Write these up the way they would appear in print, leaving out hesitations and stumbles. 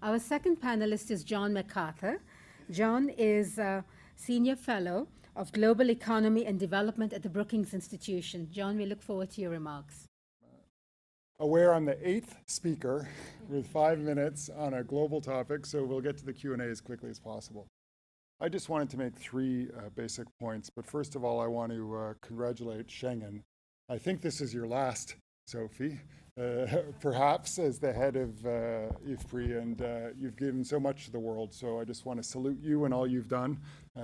Our second panelist is John McArthur. John is a Senior Fellow of Global Economy and Development at the Brookings Institution. John, we look forward to your remarks. Aware I'm the 8th speaker with 5 minutes on a global topic, so we'll get to the Q&A as quickly as possible. I just wanted to make three basic points, but first of all, I want to congratulate Schengen. I think this is your last SOFI, perhaps, as the head of IFPRI, and you've given so much to the world, so I just want to salute you and all you've done.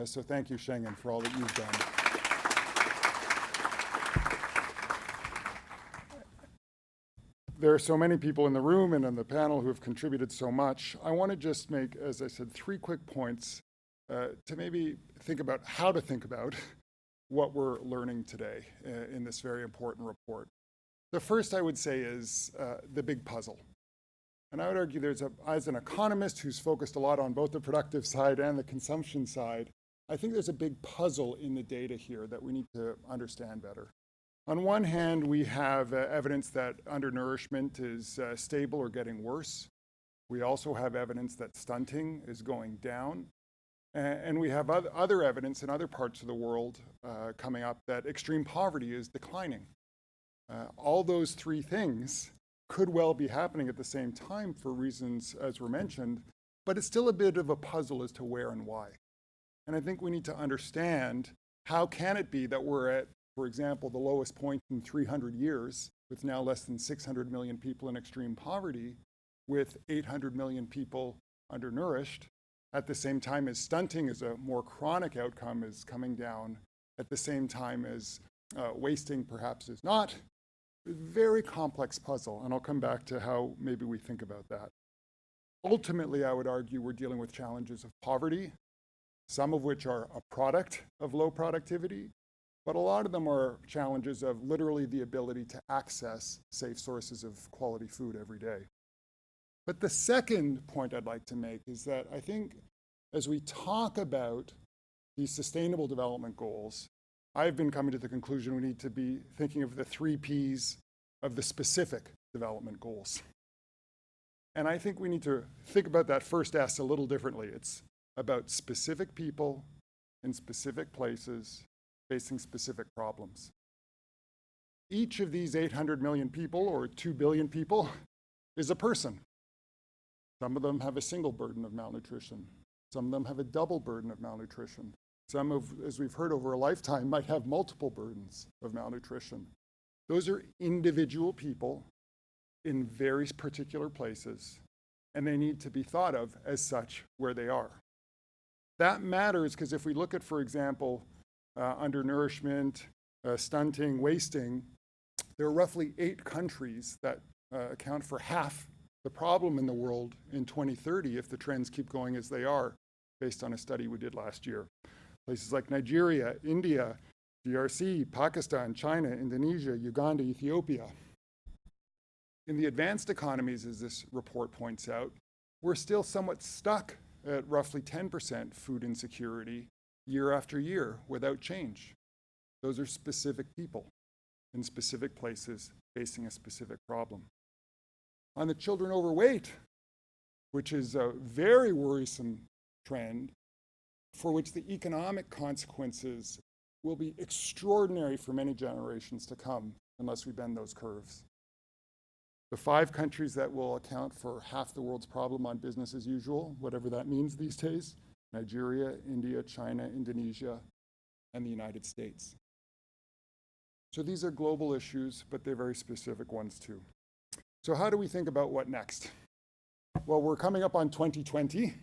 So thank you, Schengen, for all that you've done. There are so many people in the room and on the panel who have contributed so much. I want to just make, as I said, three quick points to maybe think about how to think about what we're learning today in this very important report. The first I would say is the big puzzle. And I would argue as an economist who's focused a lot on both the productive side and the consumption side, I think there's a big puzzle in the data here that we need to understand better. On one hand, we have evidence that undernourishment is stable or getting worse. We also have evidence that stunting is going down. And we have other evidence in other parts of the world coming up that extreme poverty is declining. All those three things could well be happening at the same time for reasons as were mentioned, but it's still a bit of a puzzle as to where and why. And I think we need to understand how can it be that we're at, for example, the lowest point in 300 years, with now less than 600 million people in extreme poverty, with 800 million people undernourished, at the same time as stunting as a more chronic outcome is coming down, at the same time as wasting perhaps is not. Very complex puzzle, and I'll come back to how maybe we think about that. Ultimately, I would argue we're dealing with challenges of poverty, some of which are a product of low productivity, but a lot of them are challenges of literally the ability to access safe sources of quality food every day. But the second point I'd like to make is that I think as we talk about these sustainable development goals, I've been coming to the conclusion we need to be thinking of the 3 Ps of the specific development goals. And I think we need to think about that first S a little differently. It's about specific people in specific places facing specific problems. Each of these 800 million people, or 2 billion people, is a person. Some of them have a single burden of malnutrition. Some of them have a double burden of malnutrition. Some of, as we've heard over a lifetime, might have multiple burdens of malnutrition. Those are individual people in very particular places, and they need to be thought of as such where they are. That matters because if we look at, for example, undernourishment, stunting, wasting, there are roughly 8 countries that account for half the problem in the world in 2030 if the trends keep going as they are, based on a study we did last year. Places like Nigeria, India, DRC, Pakistan, China, Indonesia, Uganda, Ethiopia. In the advanced economies, as this report points out, we're still somewhat stuck at roughly 10% food insecurity year after year without change. Those are specific people in specific places facing a specific problem. On the children overweight, which is a very worrisome trend, for which the economic consequences will be extraordinary for many generations to come unless we bend those curves. The 5 countries that will account for half the world's problem on business as usual, whatever that means these days, Nigeria, India, China, Indonesia, and the United States. So these are global issues, but they're very specific ones too. So how do we think about what next? Well, we're coming up on 2020,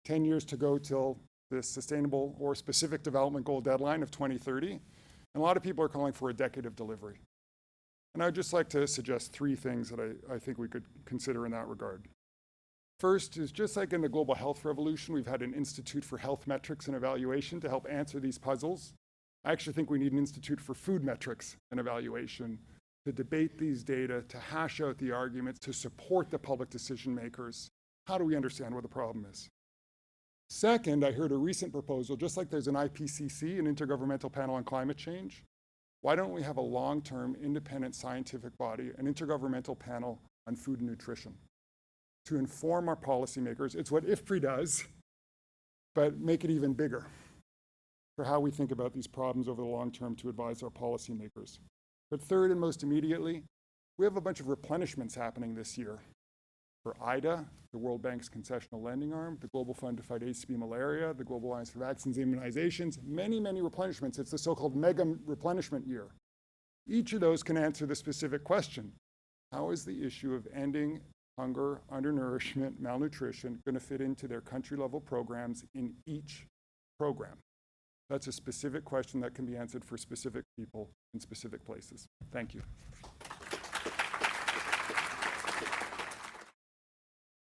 10 years to go till the sustainable or specific development goal deadline of 2030. And a lot of people are calling for a decade of delivery. And I'd just like to suggest 3 things that I think we could consider in that regard. First is, just like in the global health revolution, we've had an Institute for Health Metrics and Evaluation to help answer these puzzles. I actually think we need an Institute for Food Metrics and Evaluation to debate these data, to hash out the arguments, to support the public decision makers. How do we understand what the problem is? Second, I heard a recent proposal, just like there's an IPCC, an Intergovernmental Panel on Climate Change, why don't we have a long-term independent scientific body, an intergovernmental panel on food and nutrition? to inform our policymakers. It's what IFPRI does, but make it even bigger for how we think about these problems over the long term to advise our policymakers. But third and most immediately, we have a bunch of replenishments happening this year. For IDA, the World Bank's concessional lending arm, the Global Fund to Fight AIDS, Malaria, the Global Alliance for Vaccines and Immunizations, many, many replenishments. It's the so-called mega replenishment year. Each of those can answer the specific question: how is the issue of ending hunger, undernourishment, malnutrition going to fit into their country-level programs in each program? That's a specific question that can be answered for specific people in specific places. Thank you.